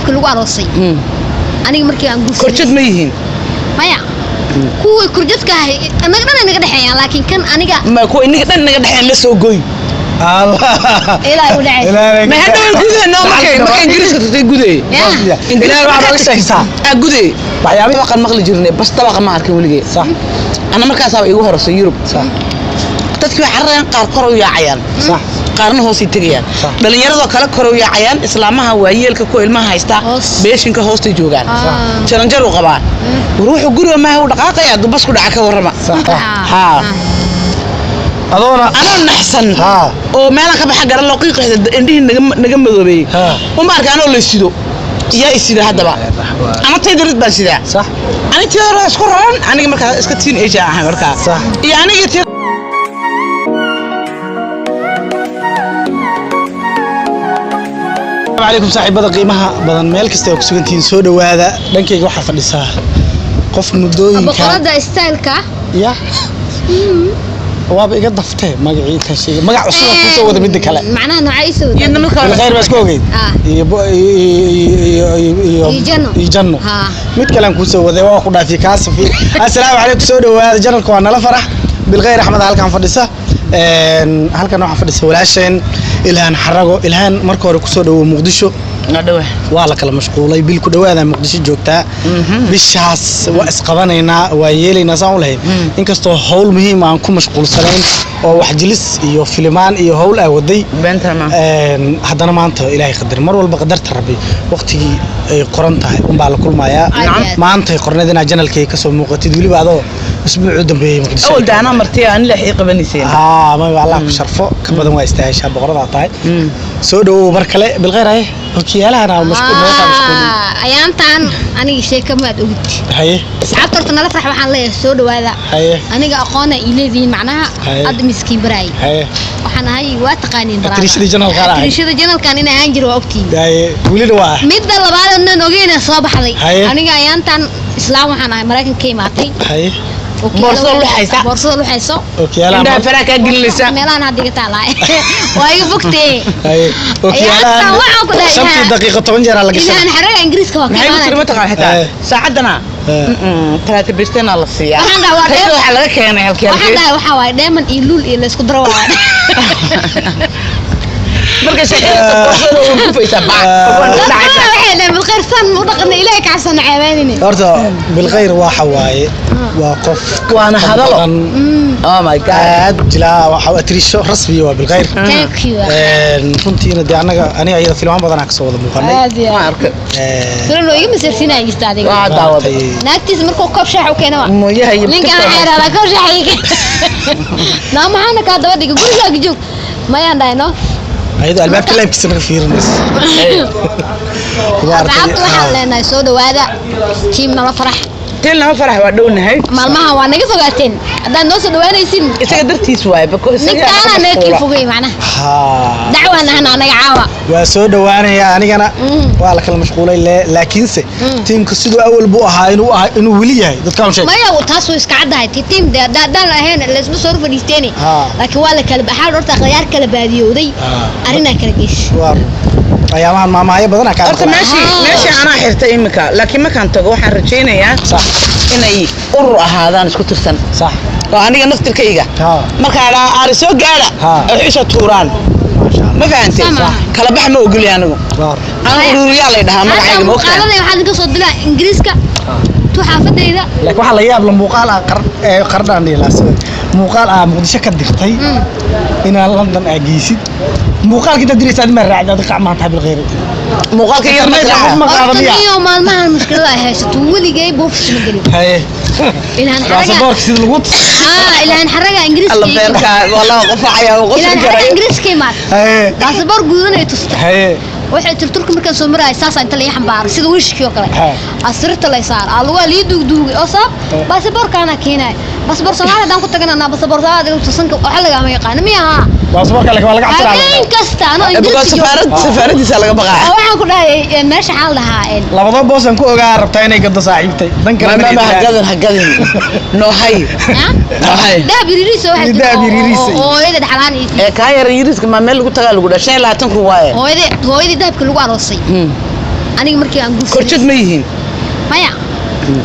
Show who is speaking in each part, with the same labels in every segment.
Speaker 1: dahabka lagu aroosay aniga markii aan guursaday
Speaker 2: korjad ma yihiin
Speaker 1: maya kuwa kurjadka ah anaga dhan naga dhaxeeyaan laakiin kan aniga
Speaker 2: ma kuwa inaga dhan naga dhaxeeyaan la soo gooy
Speaker 1: ilaa u dhacay
Speaker 2: ma hadda gudayna markay ingiriiska tatay guday ingiriis waxa laga sheegtaa guday waxyaabaha qan maqli jirnay bas tabaqa ma arkin waligay sax ana markaas ay igu horeyso Yurub sax dadkii waxa rayaan qaar kor u yaacayaan sax qaarna hoos ay tagayaan dhalinyarada kala kor u yaacayaan islaamaha waayeelka ku ilmaha haysta beeshinka hoosta joogaan jaranjar u qabaan ruuxu guriga ma uu dhaqaaqaya dubas ku dhaca ka warama ha
Speaker 3: adoona
Speaker 2: ana naxsan oo meel ka baxa garan loo qiiqayda indhihi naga madoobay uma arkaan oo la sido yaa isida hadaba ana taydarid baan sidaa
Speaker 3: sax
Speaker 2: ana taydarid isku raran aniga markaa iska tiin eeja ah markaa
Speaker 3: sax
Speaker 2: iyo aniga
Speaker 3: عليكم صاحبada qiimaha badan meel kasta oo ku sugantiin soo dhawaada dhankayga waxa fadhisaa qof mudooyinka
Speaker 1: boqorada styleka
Speaker 3: ya waaba iga daftay magaciisa ka sheegay magac cusub ku soo wada mid kale
Speaker 1: macnaha noocaisa wada
Speaker 2: iyo nimanka
Speaker 3: khayr baa isku ogeyd iyo janno mid kale aan ku soo waday waa ku dhaafay kaasafi assalaamu calaykum soo dhawaada janalka waa nala farax bil khayr axmed halkan fadhisa halkan waxa fadhisa walaasheen ilaahan xarago ilaahan marka hore ku soo dhawo muqdisho
Speaker 2: nadhawe
Speaker 3: waa la kala mashquulay bil ku dhawaada muqdisho joogtaa bishaas waa isqabanaynaa waa yeelaynaa saan u lahayn inkastoo hawl muhiim aan ku mashquulsanayn oo wax jilis iyo filimaan iyo hawl ay waday
Speaker 2: beentama
Speaker 3: haddana maanta ilaahay qadar mar walba qadarta rabbi waqtigii ay qoran tahay baa la kulmayaa maanta ay qornadina janalkay ka soo muuqatid waliba adoo usbuucu dambeeyay muqdisho
Speaker 2: awal daana martii aan la xiiqabanisay
Speaker 3: ma Allah ku sharfo ka badan waa istaayasha boqorada tahay soo dhawo mar kale bil khayr ay okiyalaana mashquul
Speaker 1: ayaantan aniga sheeka ma ad ogid
Speaker 3: haye
Speaker 1: asxaabta nala farax waxaan leeyahay soo dhawaada aniga aqoona ileediin macnaha ad miskiin baraay waxaan ahay waa taqaaniin baraay tirishada janalkan ina aan jiro waqti
Speaker 3: haye waliba waa
Speaker 1: mid labaadna ogeena soo baxday aniga ayaantan islaam waxaan ahay Mareykanka ka imaatay
Speaker 3: haye
Speaker 1: boorso luxayso
Speaker 3: okiyala
Speaker 2: inda faraka gilisa
Speaker 1: meelaan hadiga taalay waa iga fogtay
Speaker 3: okiyala shantii daqiiqo 10 jeer la gashay
Speaker 1: ilaa xaraga ingiriiska waa
Speaker 2: maxay ku taqaan xitaa saacadana talaata bistana la siiyaa waxa laga keenay halkii
Speaker 1: waxa waay diamond iyo lul iyo la isku daro waa
Speaker 2: marka shaqada boosada uu ku faysa baa
Speaker 1: waxay bil khayr san u dhaqna ilaahay ka xasan caawaanini
Speaker 3: horta bil khayr waxa waaye waa qof
Speaker 2: waana hadalo oh my god
Speaker 3: jila waxa atrisho rasmi waa bil khayr runtiina de anaga ayada filmaan badan ka soo wada muuqanay
Speaker 2: ma arka
Speaker 1: filmo iga masirsinaa jirta adiga
Speaker 2: waa daawaday
Speaker 1: naagtiis markuu koob shaax u keenay
Speaker 2: mooyahay
Speaker 1: ninka xeerada koob shaax naamaana ka daba dhiga gurigaaga joog ma yaan dhayno
Speaker 3: ayada albaabka laabkiisa naga fiirinaysa
Speaker 1: waxaan leenahay soo dhawaada team nala farax
Speaker 2: تلنا ما فرح ودونها
Speaker 1: مالمها وانا قفقاتين هذا الناس دوانيسين
Speaker 2: إذا قدرتي سواي بكوس
Speaker 1: نكتانا نكيف فوقي معنا دعوة أنا عوا
Speaker 3: وسود وانا يعني أنا والله كلام مشغولين لكن تيم كسيدو أول بوها إنه وليه دكتور شيء
Speaker 1: ما يو تاسو إسقعد هاي تيم ده هنا اللي اسمه صرف ديستاني لكن والله كلب حال رحت غير كلب هذيو دي أرينا كرجيش
Speaker 3: أيام ماما هي بدنا كان
Speaker 2: ماشي أنا حرت إمك لكن ما كان تجوا حرجينا يا
Speaker 3: صح
Speaker 2: إني أروح هذا أنا سكوت السن
Speaker 3: صح
Speaker 2: وأنا نفط الكيجا ما كان أرسل جارة عيش توران ما فهمت كلا بحمل وقول لي أنا أقول يلا ده ما عايز
Speaker 1: موقع هذا واحد قصد لا إنجليز كا تحافظ إذا
Speaker 3: لك واحد لياب المقال قرن لي لا مقال مقدش كدرتي إن لندن أجيسيد مقال كده دريس أدمر رعد هذا قاع ما تحب الغير
Speaker 2: مقال كده
Speaker 3: ما قاعد
Speaker 1: يوم ما المشكلة هي ستولي جاي بوفش مقلب
Speaker 3: هاي
Speaker 1: إلى هنحرقها
Speaker 3: باسبورك الوط
Speaker 1: إلى هنحرقها إنجليز
Speaker 2: الله يبارك والله قفعيا وقص
Speaker 1: إلى هنحرقها إنجليز كيمات
Speaker 3: هاي
Speaker 1: باسبور جودنا يتصل
Speaker 3: هاي
Speaker 1: waxay turturku markaan soo maray asaas inta la xambaar sida wiishkii oo kale asirta la saar alwa li dugdug oo soo baasaboorkana keenay baasaboor Soomaaliya dan ku taganaa baasaboor Soomaaliya oo tusanka waxa laga ma yaqaan miyaa
Speaker 3: baasaboorka laga laga cabtiraado
Speaker 1: in kasta ano ingiriisi
Speaker 2: safaaradiisa laga baqaa
Speaker 1: waxaan ku dhahay meesha xal dhahaa
Speaker 3: labada boos aan ku ogaa rabtaa inay gado saaxiibtay dan kale
Speaker 2: ma hagadan no hay
Speaker 1: daabiriisa waxa hooyada dhaxlaan
Speaker 2: ka yar yiriska ma meel lagu tagaa lagu dhashay 20 ku waaye
Speaker 1: hooyada dahabka lagu aroosay aniga markii aan guursaday
Speaker 2: korjad ma yihiin
Speaker 1: maya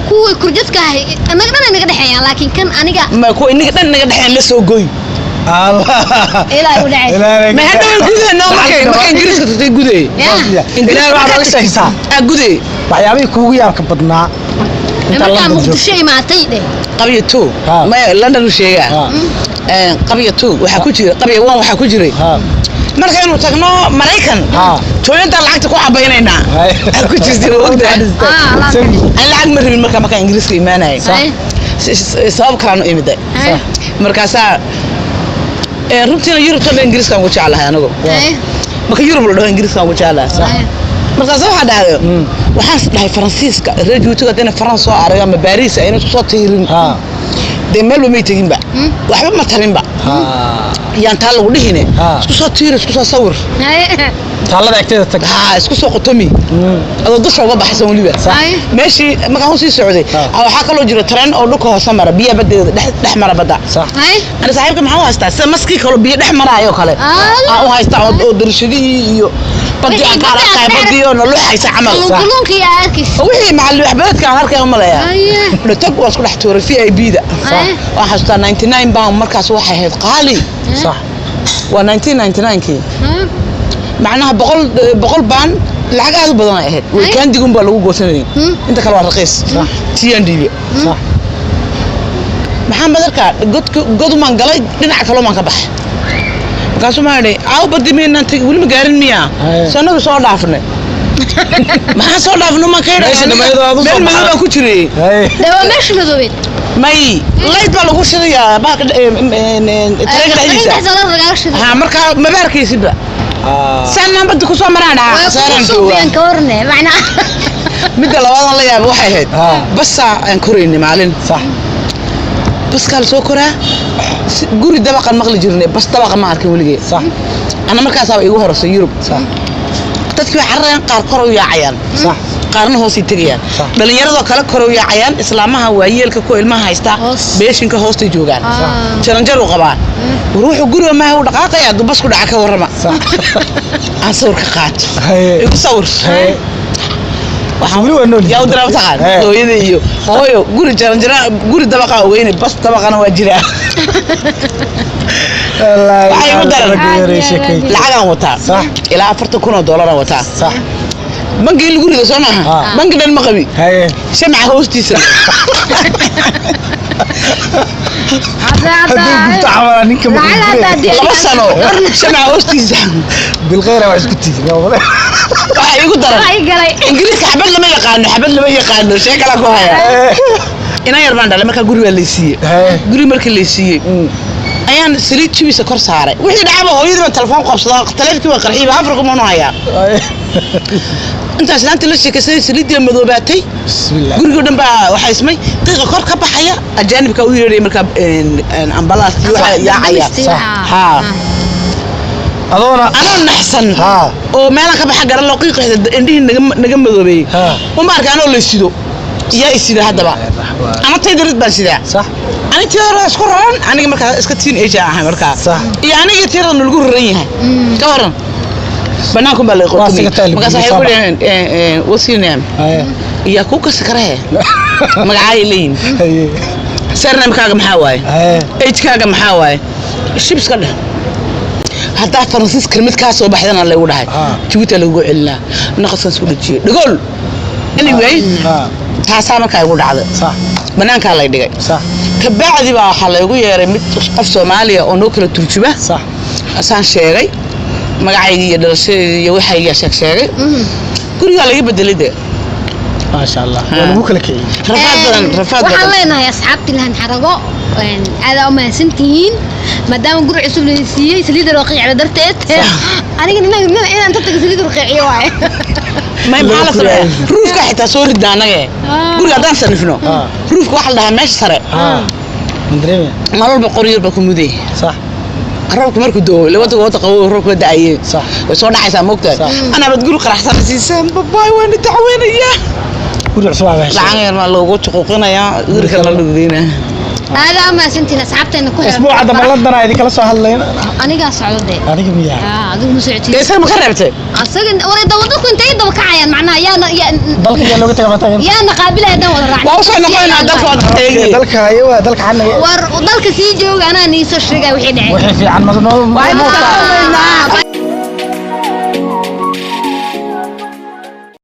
Speaker 1: kuwa kurjadka ah anaga dhan naga dhaxeeyaan laakiin kan aniga
Speaker 2: ma ku inaga dhan naga dhaxeen la soo gooy
Speaker 1: ilaa u dhacay
Speaker 2: ma hadda gudee no markay ingiriiska tatay gudee
Speaker 3: ingiriis waxa laga sheegtaa
Speaker 2: gudee
Speaker 3: waxyaabihii kuugu yaabka badnaa
Speaker 1: markaa muqdisho imaatay dheh
Speaker 2: qabiyo 2 ma London sheegaa qabiyo 2 waxa ku jira qabiyo 1 waxa ku jiray markaynu tagno Mareykan jooyinta lacagta ku cabaynayna ku jirtay waqti lacag ma rabin marka ingiriiska imaanay sabab kale imiday markaasa runtii Yurub tan ingiriiska ugu jecelahay anagu marka Yurub loo ingiriiska ugu jecelahay markaasa waxa dhacday waxaan dhahay Faransiiska reejuutuga dina France soo araga ma Paris ayna soo tiirin de meel ma tagin ba waxba ma talin ba yaan taa lagu dhihine isku soo tiir isku soo sawir talada agteeda tag isku soo qotomi adoo dusha uga baxsan waliba meeshii markaan sii socday waxa kale oo jira tareen oo dhulka hoos mara biyo badeeda dhex mara bada ana saaxiibka maxaa haystaa sida maski kale biyo dhex maraayo kale u haystaa oo darshadii iyo badii qaar qaybadiyo nolol haysa camal
Speaker 1: kulunka iyo arkis
Speaker 2: wixii macal waxbaadka aan arkay uma leeyahay dhutag waa isku dhex tuuray VIP-da waxa xustaa 99 pound markaas waxay ahayd qaali صح waa 1999 macnaha 100 baan lacag aad u badan ay ahayd way kan digun baa lagu goosanay inta kale waa raqiis صح TND صح maxamed arka god man galay dhinaca kale man ka baxay markaas ma haday aaw badimeen inta wali ma gaarin miya sanadu soo dhaafnay maxaa soo dhaafno ma kayra meel ma ku jiray
Speaker 1: dawa meesha madoobeen
Speaker 2: may layd baa lagu shidayaa baaka tareenka marka mabaarkiisiba sannan bad ku soo marana saaran
Speaker 1: suuqan ka warne macna
Speaker 2: mid labaad la yaab waxay ahayd basa aan koreeyay maalin
Speaker 3: صح
Speaker 2: bas kala soo koraa guri dabaqan maqli jirnay bas dabaqa ma arkin waligeed
Speaker 3: صح
Speaker 2: ana markaas ay igu horeyso Yurub
Speaker 3: صح
Speaker 2: dadkii waxaan qaar kor u yaacayaan
Speaker 3: صح
Speaker 2: qaarna hoos i tagayaan dhalinyarada kala kor u yaacayaan islaamaha waayeelka ku ilmaha haysta beeshinka hoosta joogaan jaranjar u qabaan ruuxu guriga ma uu dhaqaaqaya bas ku dhaca ka warama aan sawir ka qaat igu sawir waxaan wali wano yaa darabtaan hooyada iyo hooyo guri jaranjara guri dabaqa weyn bas dabaqana waa jira waxay u daran lacagan wata صح ilaa $40,000 wata
Speaker 3: صح
Speaker 2: bangi lagu rido soo maaha bangi dhan ma qabi shamca hoostiisa laba sano shamca hoostiisa
Speaker 3: bilkhayr waa isku tiisi
Speaker 2: waxay igu daran ingiriiska xabad lama yaqaano shay kala ku haya ina yar baan dhalay marka guriga la siiyay guri markii la siiyay ayaan saliid jibisa kor saaray wixii dhacaba hooyada telefoon qabsada taleefankii waa qarxiba afrika ma haya inta islaanta la sheekay saliidii madoobaatay bismillaah guriga dhan baa waxa ismay qiiqa kor ka baxaya ajaanibka u yeeray marka ambalaas waxa yaacaya ha
Speaker 3: adoona
Speaker 2: ana naxsan oo meelan ka baxa garan loo qiiqayda indhihi naga madoobay uma arkaan oo la sido yaa isida hadaba ama taydirid baan sidaa
Speaker 3: صح
Speaker 2: أنا ترى أشكرهم أنا مركز إسكتين إيش أهم مركز يعني أنا ترى نلقون ريها كورن بناكم بالقطني مركز هيقولين وصينام يا كوكا سكره مقعايلين سرنا مكاغم حواي إيش كاغم حواي الشيبس كله حتى فرنسيس كلمة كاس وبحثنا اللي وراها تويتر اللي يقولنا ناقص نسول شيء نقول anyway taasa marka ay ugu dhacday
Speaker 3: صح
Speaker 2: banaanka la dhigay
Speaker 3: صح
Speaker 2: kabacdi baa waxa la igu yeeray mid qof Soomaaliya oo noo kala turjuba
Speaker 3: صح
Speaker 2: asaan sheegay magacayga iyo dhalashadayda iyo waxa ay sheegay guriga laga bedelay
Speaker 3: ما شاء الله walagu kala kiciyay
Speaker 2: rafaad
Speaker 1: waxaan leenahay asxaabti lahan xarago aad oo maasantiin maadaama guri cusub la siiyay saliid raqiic darteed aniga inaan inta tag saliid raqiic waay
Speaker 2: ما يمحل سرع روفك حتى صور الدانة قول هذا سنفنو روفك واحد لها ماشي سرع
Speaker 3: مدري
Speaker 2: ما رول بقرير بكم ذي
Speaker 3: صح
Speaker 2: الروك مركو دو لو تقول تقول الروك بدعيه
Speaker 3: صح
Speaker 2: وصورنا حسام مقتل أنا بتقول قرح سام باباي وين تعوين إياه
Speaker 3: قول عصوا
Speaker 2: لا عن ما لو قلت حقوقنا يا غير كلام لقينا
Speaker 1: هذا ما سنتنا سحبتنا كل
Speaker 3: اسبوع هذا بلدنا هذه كلا سو هادلين
Speaker 1: أنا قاعد سعودي
Speaker 3: هذيك مياه
Speaker 1: هذا مسعتي
Speaker 2: geesar ma ka reebtay
Speaker 1: أصلاً وريد ودك أنت يدو كعيان معناه يا
Speaker 3: dalka yaa looga tagay mataa
Speaker 1: يا نقابله هذا ولا راح
Speaker 2: waa usoo noqonayna dalka wada teegi
Speaker 3: dalka ayo dalka xanaga
Speaker 1: ودلك سيجوا أنا نيسو شرقة وحيد عين
Speaker 3: wixii fiican ma